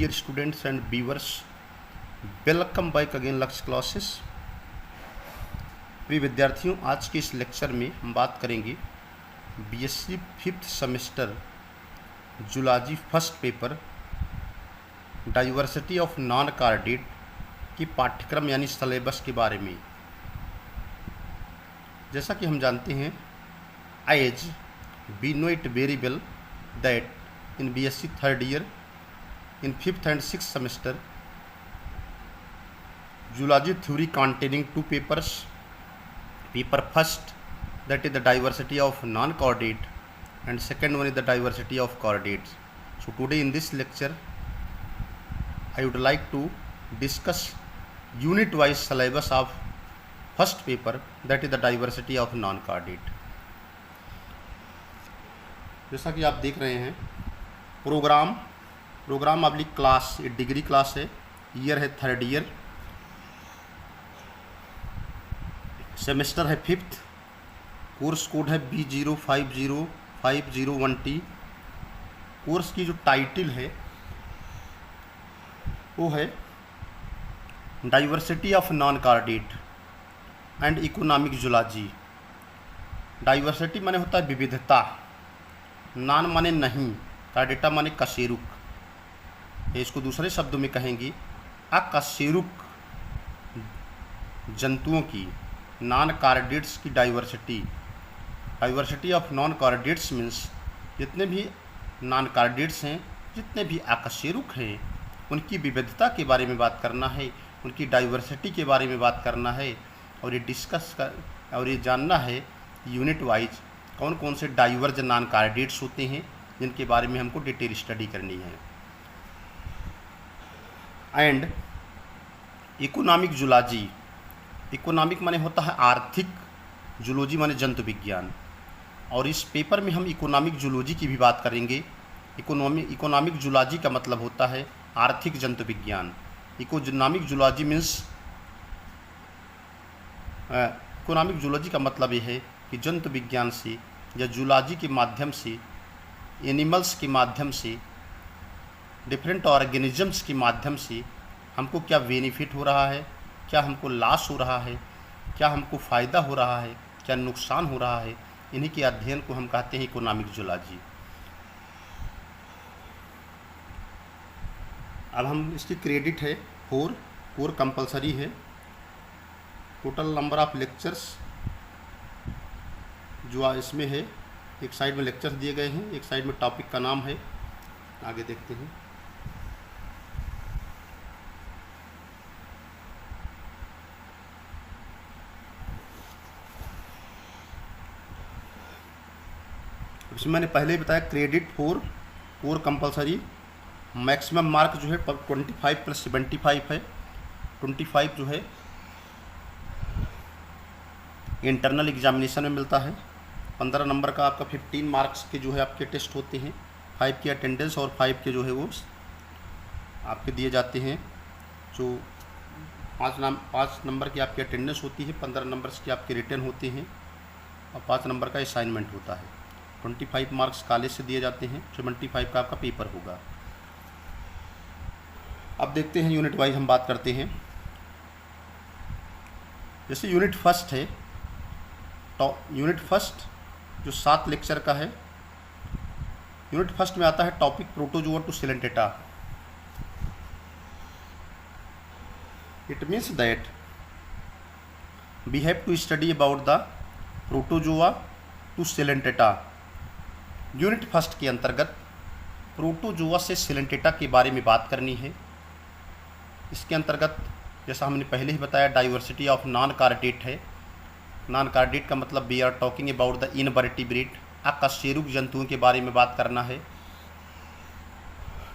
Dear students and viewers, welcome back again Lakshya classes. प्रिय विद्यार्थियों, आज के इस लेक्चर में हम बात करेंगे BSc 5th semester zoology first paper diversity of non chordate की पाठ्यक्रम यानी सिलेबस के बारे में। जैसा कि हम जानते हैं, as we know it very well that in BSc third year in 5th and 6th semester zoology theory containing two papers. Paper first, that is the diversity of non-chordate, and second one is the diversity of chordates. So today in this lecture I would like to discuss unit wise syllabus of first paper, that is the diversity of non-chordate. जैसा कि आप देख रहे हैं, programme अगली class, ये degree class है, year है थर्ड ईयर, सेमेस्टर है 5th, कोर्स कोड है B050501T। कोर्स की जो टाइटल है वो है diversity of non chordate and economic zoology. Diversity माने होता है विविधता, नॉन माने नहीं, कार्डेटा माने कशेरुक। इसको दूसरे शब्दों में कहेंगे अकशेरुक जंतुओं की, नॉन कार्डेट्स की diversity. Diversity of non chordates means जितने भी नॉन कार्डेट्स हैं, जितने भी अकशेरुक हैं, उनकी विविधता के बारे में बात करना है, उनकी डाइवर्सिटी के बारे में बात करना है, और ये डिस्कस कर और ये जानना है यूनिट वाइज कौन कौन से डाइवर्ज नॉन कार्डेट्स होते हैं, जिनके बारे में हमको डिटेल स्टडी करनी है। एंड इकोनॉमिक जूलॉजी, इकोनॉमिक माने होता है आर्थिक, जूलॉजी माने जंतु विज्ञान, और इस पेपर में हम इकोनॉमिक जूलॉजी की भी बात करेंगे। इकोनॉमिक जूलॉजी का मतलब होता है आर्थिक जंतु विज्ञान। Economic zoology means economic zoology का मतलब ये है कि जंतु विज्ञान से या जूलॉजी के माध्यम से, एनिमल्स के माध्यम से, डिफरेंट ऑर्गेनिजम्स के माध्यम से हमको क्या बेनिफिट हो रहा है, क्या हमको लॉस हो रहा है, क्या हमको फ़ायदा हो रहा है, क्या नुकसान हो रहा है, इन्हीं के अध्ययन को हम कहते हैं इकोनॉमिक जूलॉजी। अब हम इसकी क्रेडिट है 4 कोर कंपलसरी है। टोटल नंबर ऑफ लेक्चर्स जो इसमें है, एक साइड में लेक्चर्स दिए गए हैं, एक साइड में टॉपिक का नाम है। आगे देखते हैं। इसमें मैंने पहले ही बताया credit 4 core compulsory, maximum mark जो है 25 + 75 है। 25 जो है इंटरनल एग्जामिनेशन में मिलता है। 15 नंबर का आपका 15 मार्क्स के जो है आपके टेस्ट होते हैं, 5 की अटेंडेंस और 5 के जो है वो आपके दिए जाते हैं। जो 5 नंबर की आपकी अटेंडेंस होती है, 15 नंबर्स की आपके रिटर्न होते हैं, और 5 नंबर का असाइनमेंट होता है। 25 मार्क्स कॉलेज से दिए जाते हैं, 75 का आपका पेपर होगा। अब देखते हैं यूनिट वाइज हम बात करते हैं। जैसे यूनिट फर्स्ट है, तो यूनिट फर्स्ट जो 7 लेक्चर का है, यूनिट फर्स्ट में आता है topic protozoa to coelenterata. It means that we have to study about the protozoa to coelenterata. Unit first के अंतर्गत प्रोटोजोआ से सिलेंटेटा के बारे में बात करनी है। इसके अंतर्गत जैसा हमने पहले ही बताया, डाइवर्सिटी ऑफ नॉन कार्डेट है। नॉन कार्डेट का मतलब we are talking about the invertebrate, अकशेरुक जंतुओं के बारे में बात करना है।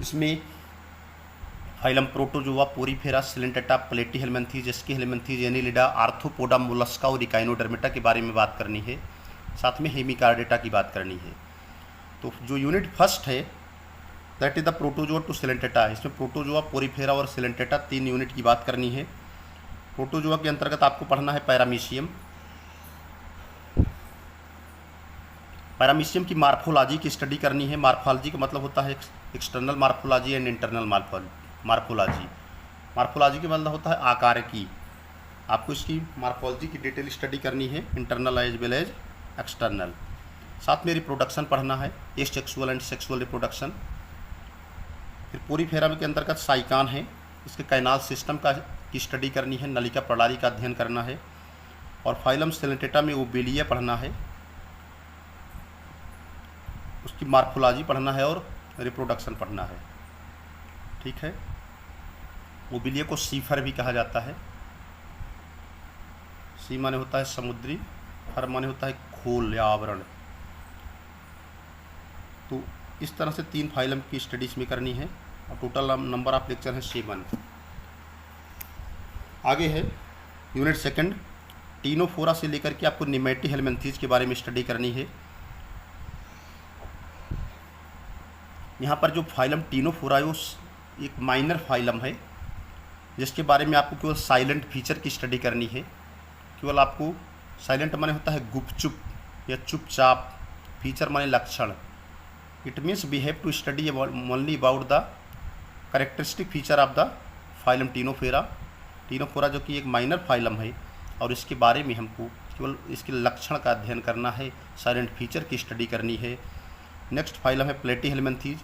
इसमें phylum protozoa, porifera, coelenterata, platyhelminthes, aschelminthes, annelida, arthropoda, mollusca और इकाइनोडर्मेटा के बारे में बात करनी है। साथ में हेमिकार्डेटा की बात करनी है। तो जो यूनिट फर्स्ट है, that is the protozoa to coelenterata. इसमें प्रोटोजोआ, पोरीफेरा और सिलेंटेटा 3 यूनिट की बात करनी है। प्रोटोजोआ के अंतर्गत आपको पढ़ना है पैरामीशियम। पैरामीशियम की मार्फोलॉजी की स्टडी करनी है। मार्फोलॉजी का मतलब होता है external morphology and internal morphology. Morphology का मतलब होता है आकार की। आपको इसकी मार्फोलॉजी की डिटेल स्टडी करनी है, internal as well as external. साथ में रिप्रोडक्शन पढ़ना है, एसेक्सुअल एंड सेक्सुअल रिप्रोडक्शन। फिर पोरीफेरा के अंतर्गत साइकान है, इसके कैनाल सिस्टम का की स्टडी करनी है, नलिका प्रणाली का अध्ययन करना है। और फाइलम सेलेंटेटा में ओबेलिया पढ़ना है, उसकी मार्फोलॉजी पढ़ना है और रिप्रोडक्शन पढ़ना है। ठीक है। ओबेलिया को सीफर भी कहा जाता है। सी माने होता है समुद्री, फर माने होता है खोल या आवरण। तो इस तरह से 3 फाइलम की स्टडीज में करनी है। और टोटल नंबर ऑफ लेक्चर है 7। आगे है यूनिट 2 टीनोफोरा से लेकर के आपको निमेटी हेलमिंथीज के बारे में स्टडी करनी है। यहाँ पर जो फाइलम टीनोफोरा है वो एक माइनर फाइलम है, जिसके बारे में आपको केवल साइलेंट फीचर की स्टडी करनी है। केवल आपको साइलेंट माने होता है गुपचुप या चुपचाप, फीचर माने लक्षण। It means we have to study only about the characteristic feature of the phylum ctenophora. Ctenophora जो कि एक माइनर फाइलम है और इसके बारे में हमको केवल इसके लक्षण का अध्ययन करना है, साइलेंट फीचर की स्टडी करनी है। नेक्स्ट फाइलम है प्लेटीहेलमिंथीज।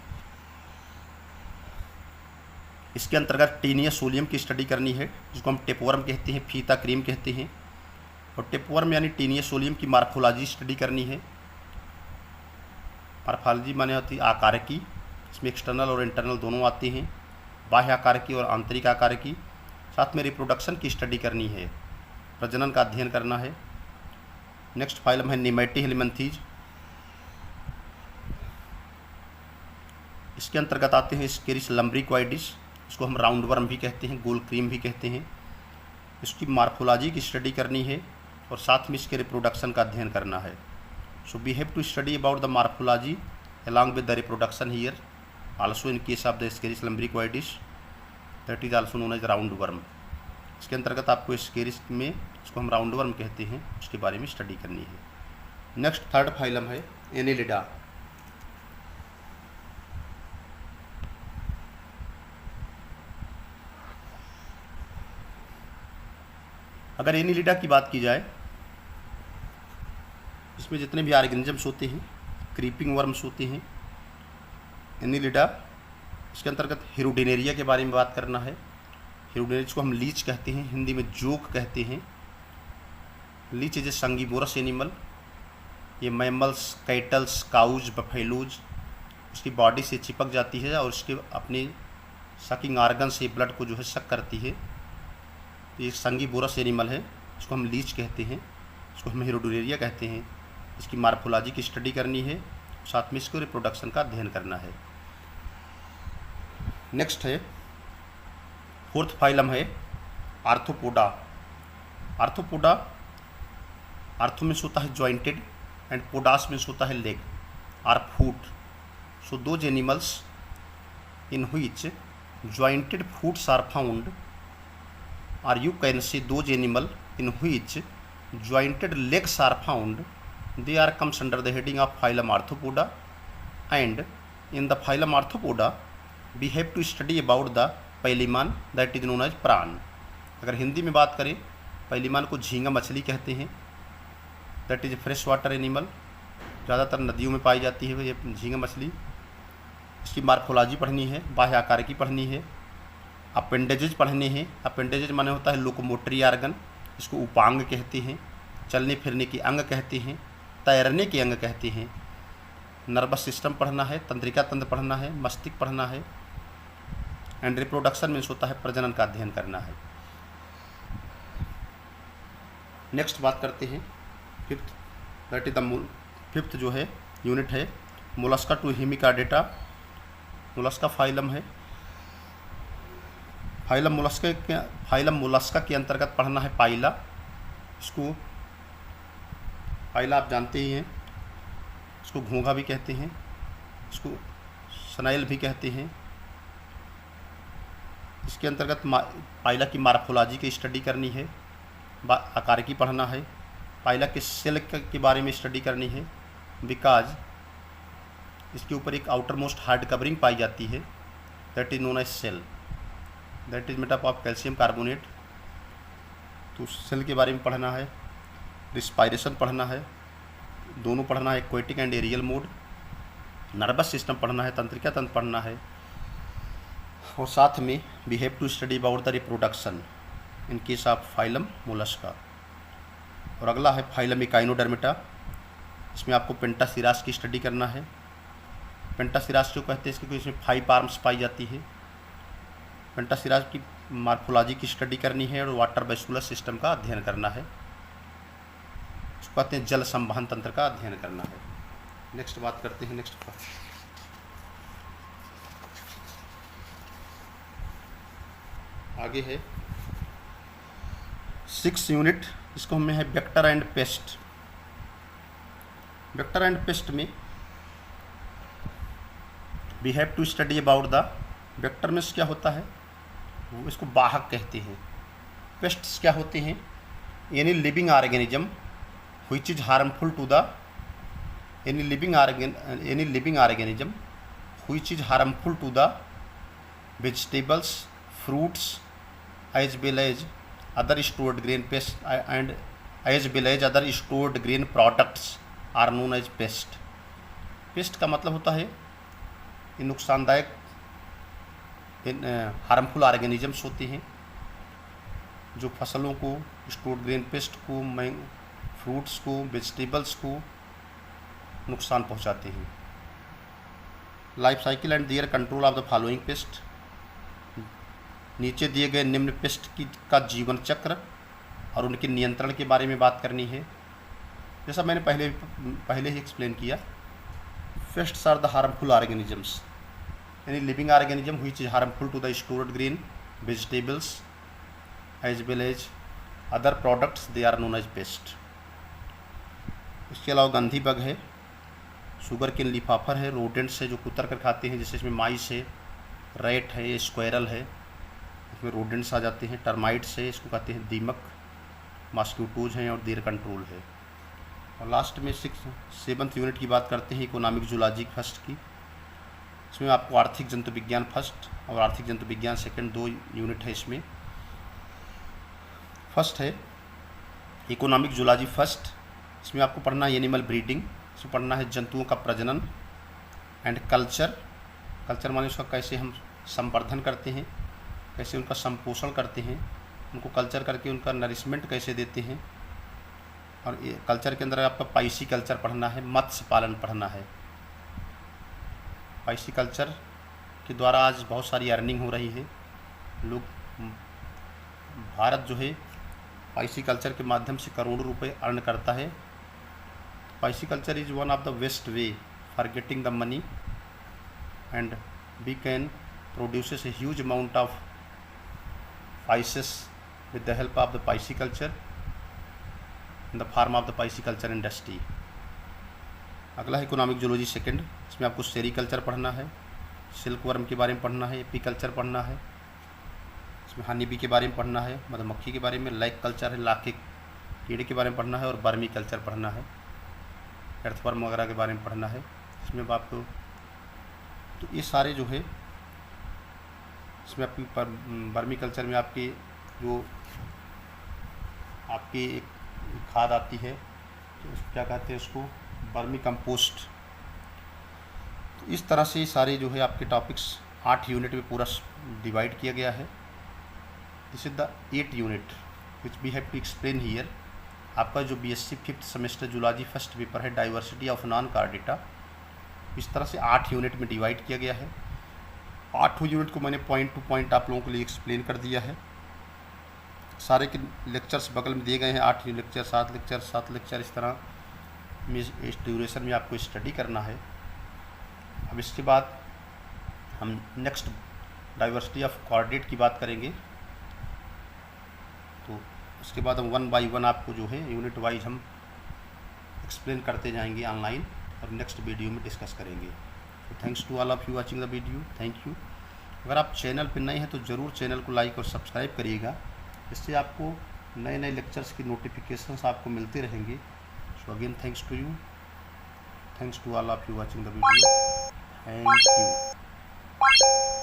इसके अंतर्गत टीनिया सोलियम की स्टडी करनी है, जिसको हम टेपवर्म कहते हैं, फीता क्रीम कहते हैं। और टेपवर्म यानी टीनिया सोलियम की मार्फोलॉजी स्टडी करनी है। मार्फोलॉजी माने होती है आकार की, इसमें एक्सटर्नल और इंटरनल दोनों आते हैं, बाह्य आकार की और आंतरिक आकार की। साथ में रिप्रोडक्शन की स्टडी करनी है, प्रजनन का अध्ययन करना है। नेक्स्ट फाइलम है निमेटी हेलमिंथीज। इसके अंतर्गत आते हैं स्केरिस लम्ब्रिक्वाइडिस, इसको हम राउंड वर्म भी कहते हैं, गोल क्रीम भी कहते हैं। इसकी मार्फोलॉजी की स्टडी करनी है और साथ में इसके रिप्रोडक्शन का अध्ययन करना है। So we have to study about the morphology along with the reproduction here also in case of the Ascaris lumbricoides, that is also known as round worm। इसके अंतर्गत आपको स्केरिस में, इसको हम राउंड वर्म कहते हैं, उसके बारे में स्टडी करनी है। नेक्स्ट 3rd फाइलम है एनिलिडा। अगर एनिलिडा की बात की जाए, इसमें जितने भी ऑर्गेनिजम्स होते हैं, क्रीपिंग वर्म्स होते हैं, एनिलिडा। इसके अंतर्गत हिरोडिनेरिया के बारे में बात करना है। हिरोडिनेरिया को हम लीच कहते हैं, हिंदी में जोक कहते हैं। Leech is a sanguivorous animal. ये मैमल्स, कैटल्स, काउज, बफेलोज उसकी बॉडी से चिपक जाती है और उसके अपने सकिंग आर्गन से ब्लड को जो है सक करती है। तो ये संगीवोरस एनिमल है, इसको हम लीच कहते हैं, इसको हम हिरोडिनेरिया कहते हैं। इसकी मार्फोलॉजी की स्टडी करनी है, साथ में इसको रिप्रोडक्शन का अध्ययन करना है। नेक्स्ट है 4th फाइलम है आर्थ्रोपोडा। आर्थ्रोपोडा, आर्थो मीन्स होता है जॉइंटेड एंड पोडास मीन्स होता है लेग और foot. So those animals in which jointed foots are found, or you can see those animal in which jointed legs are found, they are comes under the heading of phylum Arthropoda। and in the phylum Arthropoda we have to study about the पैलिमान, that is known as प्राण। अगर हिंदी में बात करें, पैलिमान को झींगा मछली कहते हैं, that is fresh water animal, ज़्यादातर नदियों में पाई जाती है ये झींगा मछली। इसकी मार्फोलॉजी पढ़नी है, बाह्य आकार की पढ़नी है, अपेंडेजेज पढ़ने हैं। अपेंडेजेज माने होता है लोकोमोटरी आर्गन, इसको उपांग कहते हैं, चलने फिरने के अंग कहते हैं, तैरने के अंग कहते हैं। नर्वस सिस्टम पढ़ना है, तंत्रिका तंत्र पढ़ना है, मस्तिष्क पढ़ना है। एंड रिप्रोडक्शन मीन्स होता है प्रजनन का अध्ययन करना है। नेक्स्ट बात करते हैं 5th, that is the 5th जो है यूनिट है mollusca to hemichordata. Mollusca phylum है। फाइलम मोलस्का के अंतर्गत पढ़ना है पाइला। इसको पाइला आप जानते ही हैं, इसको घोंघा भी कहते हैं, इसको स्नेल भी कहते हैं। इसके अंतर्गत पाइला की मार्फोलॉजी की स्टडी करनी है, आकार की पढ़ना है, पाइला के सेल के बारे में स्टडी करनी है, बिकॉज इसके ऊपर एक आउटर मोस्ट हार्ड कवरिंग पाई जाती है, that is known as shell, that is made up of calcium carbonate. तो सेल के बारे में पढ़ना है, रिस्पायरेशन पढ़ना है, दोनों पढ़ना है, aquatic and aerial mode, nervous system पढ़ना है, तंत्रिका तंत्र पढ़ना है, और साथ में we have to study about the reproduction in case of phylum mollusca. और अगला है फाइलम इकाइनोडर्मिटा, इसमें आपको पेंटासिरास की स्टडी करना है। पेंटासिरास क्यों कहते हैं, इसकी इसमें 5 आर्म्स पाई जाती है। पेंटासिरास की मार्फोलॉजी की स्टडी करनी है और वाटर वेस्कुलर सिस्टम का अध्ययन करना है, इसको कहते हैं जल संवहन तंत्र का अध्ययन करना है। नेक्स्ट बात करते हैं, नेक्स्ट आगे है 6 यूनिट, इसको हमें है vector and pest. Vector and pest में we have to study about the vector में क्या होता है, वो इसको वाहक कहते हैं। पेस्ट्स क्या होते हैं, any living organism which is harmful to the any living organism which is harmful to the vegetables, fruits as well as other stored grain pest and as well as other stored grain products are known as pest। Paste का मतलब होता है ये नुकसानदायक harmful organisms होते हैं जो फसलों को, स्टोर्ड ग्रेन पेस्ट को, फ्रूट्स को, वेजिटेबल्स को नुकसान पहुंचाते हैं। Life cycle and their control of the following paste, नीचे दिए गए निम्न पेस्ट का जीवन चक्र और उनके नियंत्रण के बारे में बात करनी है। जैसा मैंने पहले ही एक्सप्लेन किया, pests are the harmful organisms, यानी living organism which is harmful to the stored grain vegetables as well as other products, they are known as pest. इसके अलावा गंधी बग है, शुगर केन लिफाफर है, रोडेंट्स है जो कुतर कर खाते हैं, जैसे इसमें माइस है, रैट है, स्क्वायरल है, इसमें रोडेंट्स आ जाते हैं, टर्माइट्स है, इसको कहते हैं दीमक, मॉस्किटोज हैं, और देयर कंट्रोल है। और लास्ट में 7th यूनिट की बात करते हैं, इकोनॉमिक जूलॉजी फर्स्ट की। इसमें आपको आर्थिक जंतु विज्ञान फर्स्ट और आर्थिक जंतु विज्ञान सेकंड 2 यूनिट है। इसमें फर्स्ट है इकोनॉमिक जूलॉजी फर्स्ट, इसमें आपको पढ़ना है एनिमल ब्रीडिंग, इसमें पढ़ना है जंतुओं का प्रजनन एंड कल्चर। कल्चर माने उसका कैसे हम संवर्धन करते हैं, कैसे उनका संपोषण करते हैं, उनको कल्चर करके उनका नरिशमेंट कैसे देते हैं। और ये कल्चर के अंदर आपका पाइसी कल्चर पढ़ना है, मत्स्य पालन पढ़ना है। पाइसी कल्चर के द्वारा आज बहुत सारी अर्निंग हो रही है, लोग, भारत जो है पाइसी कल्चर के माध्यम से करोड़ों रुपए अर्न करता है। Spicy culture is one of the best way for getting the money and we can produces a huge amount of spices with the help of the pisciculture in the form of the pisciculture industry। अगला है economic zoology second, इसमें आपको sericulture पढ़ना है, silk worm के बारे में पढ़ना है, एपीकल्चर पढ़ना है, इसमें हनी बी के बारे में पढ़ना है, मधुमक्खी के बारे में, लाइक कल्चर है, लाख के कीड़े के बारे में पढ़ना है, और बर्मी कल्चर पढ़ना है, अर्थवर्म वगैरह के बारे में पढ़ना है। इसमें आपको तो ये सारे जो है इसमें आपकी बर्मी कल्चर में आपकी जो आपकी एक खाद आती है, तो क्या कहते हैं उसको, बर्मी कंपोस्ट। तो इस तरह से सारे जो है आपके टॉपिक्स 8 यूनिट में पूरा डिवाइड किया गया है। This is the 8 unit which we have to explain here. आपका जो BSc 5th semester zoology first paper है, डाइवर्सिटी ऑफ नॉन कार्डेटा, इस तरह से 8 यूनिट में डिवाइड किया गया है। 8 यूनिट को मैंने पॉइंट टू पॉइंट आप लोगों के लिए एक्सप्लेन कर दिया है। सारे के लेक्चर्स बगल में दिए गए हैं, 8 लेक्चर, 7 लेक्चर इस तरह में इस ड्यूरेशन में आपको स्टडी करना है। अब इसके बाद हम नेक्स्ट डाइवर्सिटी ऑफ कोऑर्डिनेट की बात करेंगे, तो उसके बाद हम 1 बाय 1 आपको जो है यूनिट वाइज हम एक्सप्लेन करते जाएंगे ऑनलाइन, और नेक्स्ट वीडियो में डिस्कस करेंगे। Thanks to all of you watching the video, thank you. अगर आप चैनल पर नए हैं तो ज़रूर चैनल को लाइक और सब्सक्राइब करिएगा, इससे आपको नए नए लेक्चर्स की नोटिफिकेशंस आपको मिलते रहेंगे। So again thanks to you. Thanks to all of you watching the video. Thank you.